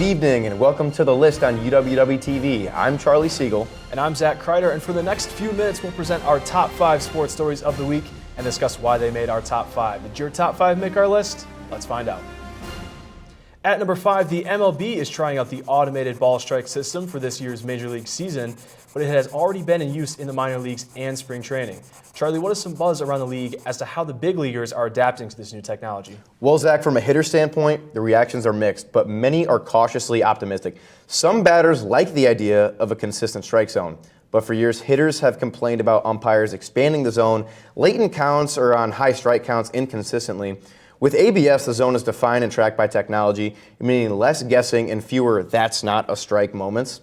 evening and welcome to The List on UW-TV. I'm Charlie Siegel. And I'm Zach Kreider, and for the next few minutes we'll present our top 5 sports stories of the week and discuss why they made our top 5. Did your top 5 make our list? Let's find out. At number 5, the MLB is trying out the automated ball strike system for this year's Major League season, but it has already been in use in the minor leagues and spring training. Charlie, what is some buzz around the league as to how the big leaguers are adapting to this new technology? Well, Zach, from a hitter standpoint, the reactions are mixed, but many are cautiously optimistic. Some batters like the idea of a consistent strike zone, but for years, hitters have complained about umpires expanding the zone, late in counts or on high strike counts inconsistently. With ABS, the zone is defined and tracked by technology, meaning less guessing and fewer "that's not a strike" moments.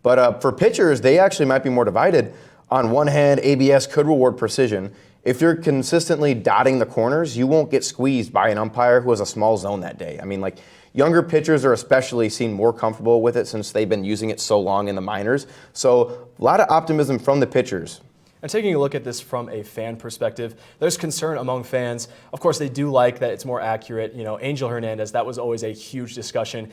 But for pitchers, they actually might be more divided. On one hand, ABS could reward precision. If you're consistently dotting the corners, you won't get squeezed by an umpire who has a small zone that day. I mean, like, younger pitchers are especially seen more comfortable with it since they've been using it so long in the minors. So a lot of optimism from the pitchers. And taking a look at this from a fan perspective, there's concern among fans. Of course, they do like that it's more accurate. You know, Angel Hernandez, that was always a huge discussion.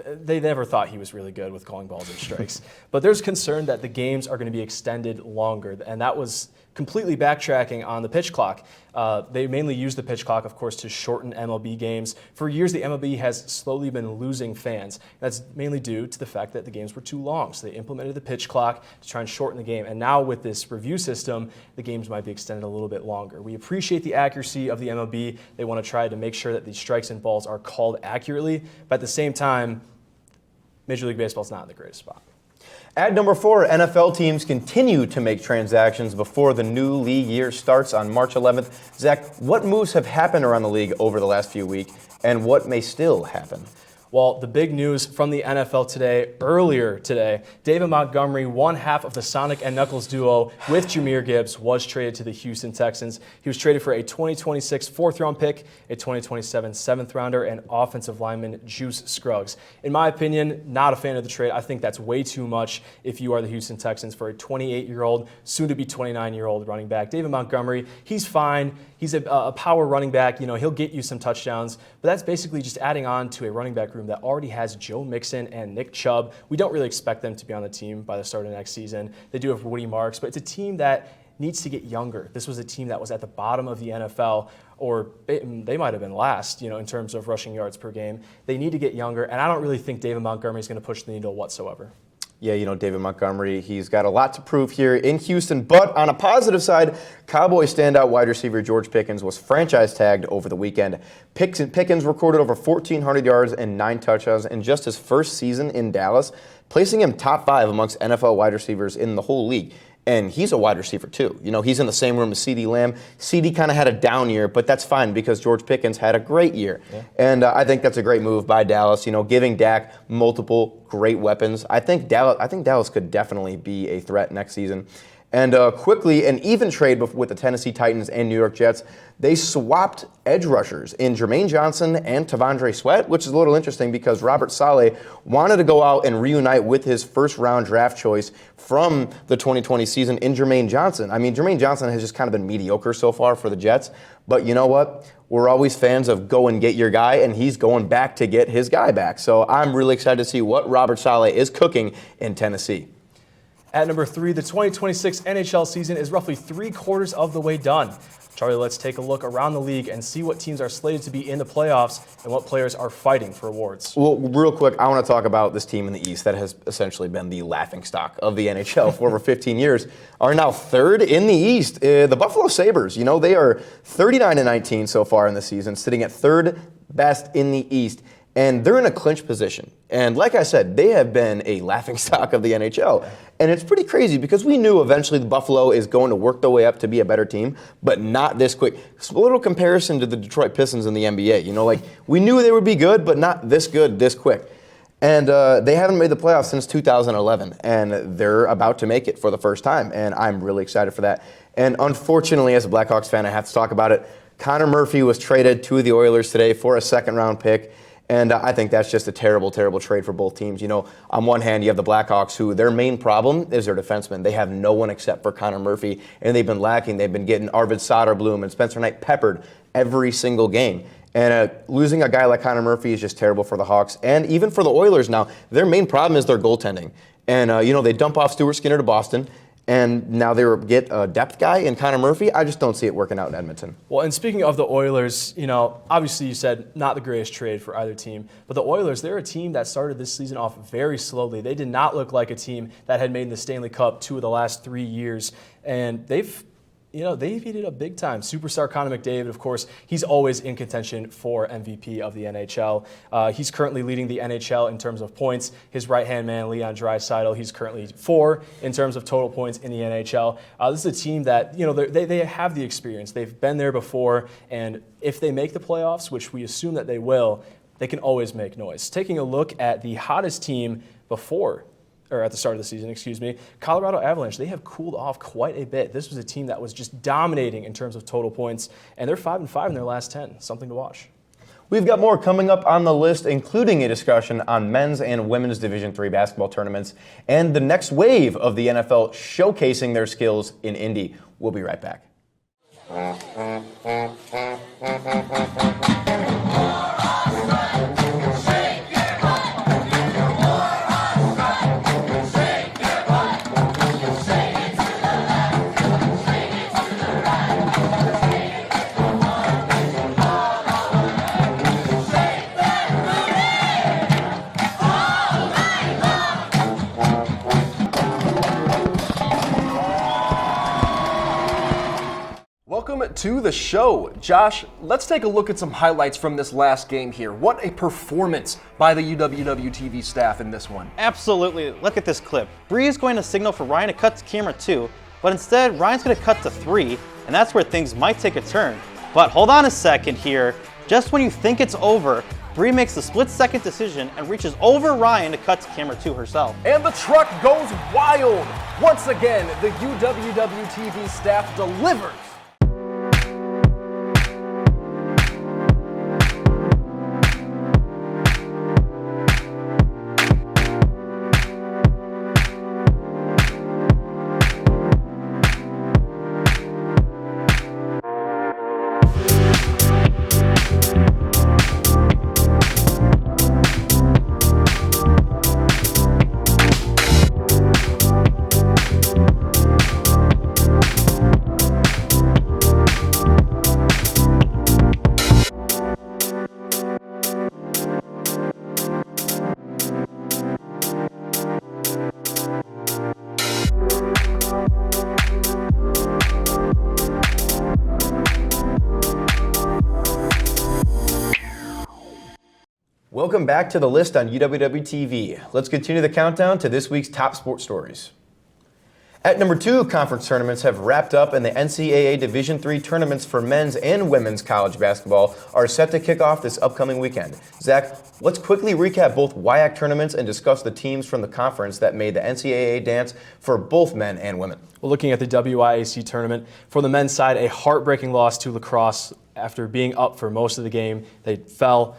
They never thought he was really good with calling balls and strikes. But there's concern that the games are going to be extended longer, and that was completely backtracking on the pitch clock. They mainly use the pitch clock, of course, to shorten MLB games. For years, the MLB has slowly been losing fans. That's mainly due to the fact that the games were too long. So they implemented the pitch clock to try and shorten the game. And now with this review system, the games might be extended a little bit longer. We appreciate the accuracy of the MLB. They want to try to make sure that these strikes and balls are called accurately. But at the same time, Major League Baseball is not in the greatest spot. At number 4, NFL teams continue to make transactions before the new league year starts on March 11th. Zach, what moves have happened around the league over the last few weeks, and what may still happen? Well, the big news from the NFL today, earlier today, David Montgomery, one half of the Sonic and Knuckles duo with Jahmyr Gibbs, was traded to the Houston Texans. He was traded for a 2026 4th-round pick, a 2027 7th-rounder, and offensive lineman Juice Scruggs. In my opinion, not a fan of the trade. I think that's way too much if you are the Houston Texans for a 28-year-old, soon-to-be 29-year-old running back. David Montgomery, he's fine. He's a power running back. You know, he'll get you some touchdowns, but that's basically just adding on to a running back room that already has Joe Mixon and Nick Chubb. We don't really expect them to be on the team by the start of next season. They do have Woody Marks, but it's a team that needs to get younger. This was a team that was at the bottom of the NFL, or they might have been last, in terms of rushing yards per game. They need to get younger, and I don't really think David Montgomery is going to push the needle whatsoever. Yeah, David Montgomery, he's got a lot to prove here in Houston. But on a positive side, Cowboys standout wide receiver George Pickens was franchise tagged over the weekend. Pickens recorded over 1,400 yards and 9 touchdowns in just his first season in Dallas, placing him top 5 amongst NFL wide receivers in the whole league. And he's a wide receiver, too. He's in the same room as CeeDee Lamb. CeeDee kind of had a down year, but that's fine because George Pickens had a great year. Yeah. And I think that's a great move by Dallas, giving Dak multiple great weapons. I think Dallas could definitely be a threat next season. And quickly, an even trade with the Tennessee Titans and New York Jets. They swapped edge rushers in Jermaine Johnson and T'Vondre Sweat, which is a little interesting because Robert Saleh wanted to go out and reunite with his first-round draft choice from the 2020 season in Jermaine Johnson. I mean, Jermaine Johnson has just kind of been mediocre so far for the Jets, but you know what? We're always fans of go and get your guy, and he's going back to get his guy back. So I'm really excited to see what Robert Saleh is cooking in Tennessee. At number 3, the 2026 NHL season is roughly 3/4 of the way done. Charlie, let's take a look around the league and see what teams are slated to be in the playoffs and what players are fighting for awards. Well, real quick, I want to talk about this team in the East that has essentially been the laughingstock of the NHL for over 15 years, are now 3rd in the East. The Buffalo Sabres, they are 39-19 so far in the season, sitting at 3rd best in the East. And they're in a clinch position. And like I said, they have been a laughingstock of the NHL. And it's pretty crazy because we knew eventually the Buffalo is going to work their way up to be a better team, but not this quick. It's a little comparison to the Detroit Pistons in the NBA. We knew they would be good, but not this good this quick. And they haven't made the playoffs since 2011, and they're about to make it for the first time. And I'm really excited for that. And unfortunately, as a Blackhawks fan, I have to talk about it. Connor Murphy was traded to the Oilers today for a 2nd-round pick. And I think that's just a terrible, terrible trade for both teams. On one hand, you have the Blackhawks, who their main problem is their defensemen. They have no one except for Connor Murphy, and they've been lacking. They've been getting Arvid Soderblom and Spencer Knight peppered every single game. And losing a guy like Connor Murphy is just terrible for the Hawks. And even for the Oilers now, their main problem is their goaltending. And, they dump off Stuart Skinner to Boston. And now they get a depth guy in Connor Murphy. I just don't see it working out in Edmonton. Well, and speaking of the Oilers, obviously you said not the greatest trade for either team. But the Oilers, they're a team that started this season off very slowly. They did not look like a team that had made the Stanley Cup 2 of the last 3 years. And they've heated up big time. Superstar Connor McDavid, of course, he's always in contention for MVP of the NHL. He's currently leading the NHL in terms of points. His right-hand man, Leon Draisaitl, he's currently 4 in terms of total points in the NHL. This is a team that, they have the experience. They've been there before, and if they make the playoffs, which we assume that they will, they can always make noise. Taking a look at the hottest team at the start of the season, Colorado Avalanche, they have cooled off quite a bit. This was a team that was just dominating in terms of total points, and they're 5-5 in their last 10. Something to watch. We've got more coming up on the list, including a discussion on men's and women's Division III basketball tournaments and the next wave of the NFL showcasing their skills in Indy. We'll be right back. Welcome to the show. Josh, let's take a look at some highlights from this last game here. What a performance by the UW-TV staff in this one. Absolutely. Look at this clip. Bree is going to signal for Ryan to cut to camera 2, but instead Ryan's going to cut to 3, and that's where things might take a turn. But hold on a second here. Just when you think it's over, Bree makes the split-second decision and reaches over Ryan to cut to camera 2 herself. And the truck goes wild. Once again, the UW-TV staff delivers. Welcome back to the list on UW-TV. Let's continue the countdown to this week's top sports stories. At number 2, conference tournaments have wrapped up, and the NCAA Division III tournaments for men's and women's college basketball are set to kick off this upcoming weekend. Zach, let's quickly recap both WIAC tournaments and discuss the teams from the conference that made the NCAA dance for both men and women. Well, looking at the WIAC tournament, for the men's side, a heartbreaking loss to lacrosse after being up for most of the game. They fell,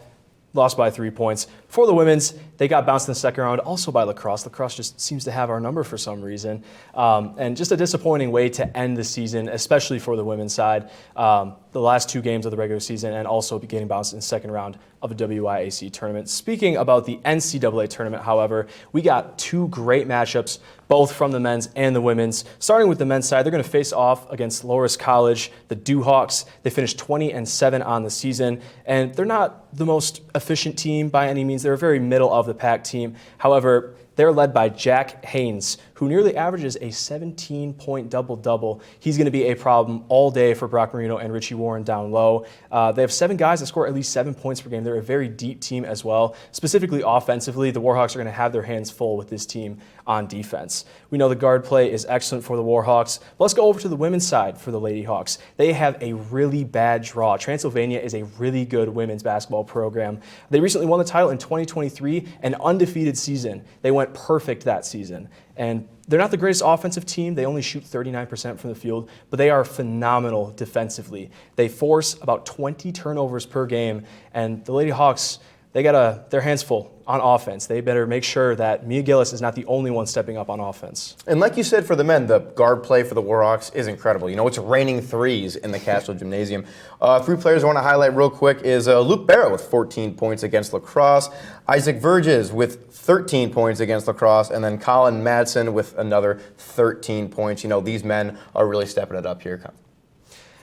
lost by 3 points. For the women's, they got bounced in the second round, also by lacrosse. Lacrosse just seems to have our number for some reason. And just a disappointing way to end the season, especially for the women's side. The last 2 games of the regular season and also getting bounced in the second round of a WIAC tournament. Speaking about the NCAA tournament, however, we got 2 great matchups, both from the men's and the women's. Starting with the men's side, they're going to face off against Loras College, the Dewhawks. They finished 20-7 on the season, and they're not the most efficient team by any means. They're a very middle-of-the-pack team. However, they're led by Jack Haynes, who nearly averages a 17-point double-double. He's going to be a problem all day for Brock Marino and Richie Warren down low. They have 7 guys that score at least 7 points per game. They're a very deep team as well. Specifically offensively, the Warhawks are going to have their hands full with this team on defense. We know the guard play is excellent for the Warhawks. But let's go over to the women's side for the Lady Hawks. They have a really bad draw. Transylvania is a really good women's basketball program. They recently won the title in 2023, an undefeated season. They went perfect that season. And they're not the greatest offensive team. They only shoot 39% from the field, but they are phenomenal defensively. They force about 20 turnovers per game, and the Lady Hawks, they got their hands full on offense. They better make sure that Mia Gillis is not the only one stepping up on offense. And like you said for the men, the guard play for the Warhawks is incredible. You know, it's raining threes in the Castro Gymnasium. 3 players I want to highlight real quick is Luke Barrett with 14 points against La Crosse, Isaac Verges with 13 points against La Crosse, and then Colin Madsen with another 13 points. You know, these men are really stepping it up here.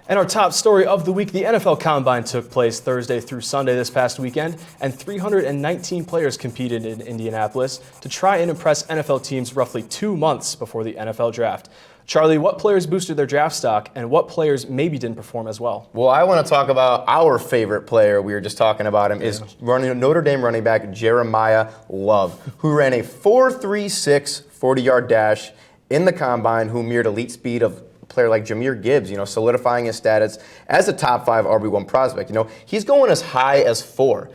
And our top story of the week, the NFL Combine took place Thursday through Sunday this past weekend, and 319 players competed in Indianapolis to try and impress NFL teams roughly 2 months before the NFL Draft. Charlie, what players boosted their draft stock, and what players maybe didn't perform as well? Well, I want to talk about our favorite player. We were just talking about him, is Notre Dame running back Jeremiah Love, who ran a 4.36 40-yard dash in the Combine, who mirrored elite speed of player like Jahmyr Gibbs, you know, solidifying his status as a top 5 RB1 prospect. You know, he's going as high as 4.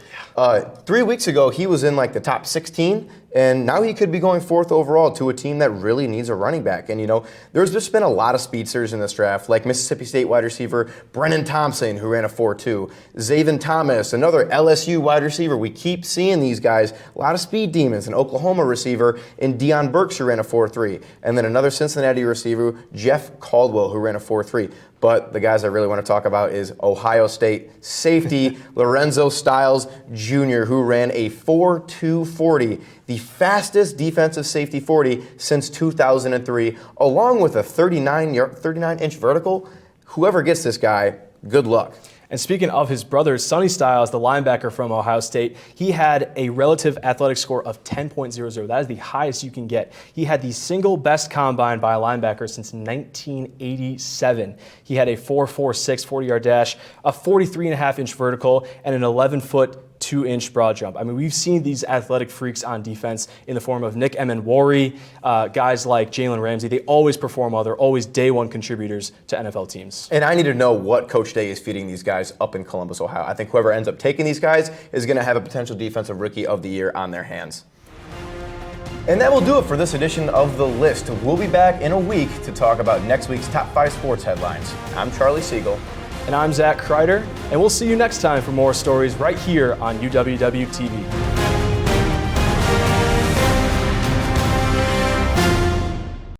3 weeks ago, he was in like the top 16, and now he could be going 4th overall to a team that really needs a running back. And, you know, there's just been a lot of speedsters in this draft, like Mississippi State wide receiver Brennan Thompson, who ran a 4.2. Zaven Thomas, another LSU wide receiver. We keep seeing these guys, a lot of speed demons. An Oklahoma receiver in Deion Burks, who ran a 4.3. And then another Cincinnati receiver, Jeff Caldwell, who ran a 4.3. But the guys I really want to talk about is Ohio State safety Lorenzo Styles Jr., who ran a 4.2 40, the fastest defensive safety 40 since 2003, along with a 39-inch vertical. Whoever gets this guy, good luck. And speaking of his brother, Sonny Styles, the linebacker from Ohio State, he had a relative athletic score of 10.00. That is the highest you can get. He had the single best combine by a linebacker since 1987. He had a 4.46 40-yard dash, a 43.5-inch vertical, and an 11-foot 2-inch broad jump. I mean, we've seen these athletic freaks on defense in the form of Nick Emenwari, guys like Jalen Ramsey. They always perform well. They're always day one contributors to NFL teams. And I need to know what Coach Day is feeding these guys up in Columbus, Ohio. I think whoever ends up taking these guys is going to have a potential Defensive Rookie of the Year on their hands. And that will do it for this edition of The List. We'll be back in a week to talk about next week's top 5 sports headlines. I'm Charlie Siegel. And I'm Zach Kreider, and we'll see you next time for more stories right here on UW-TV.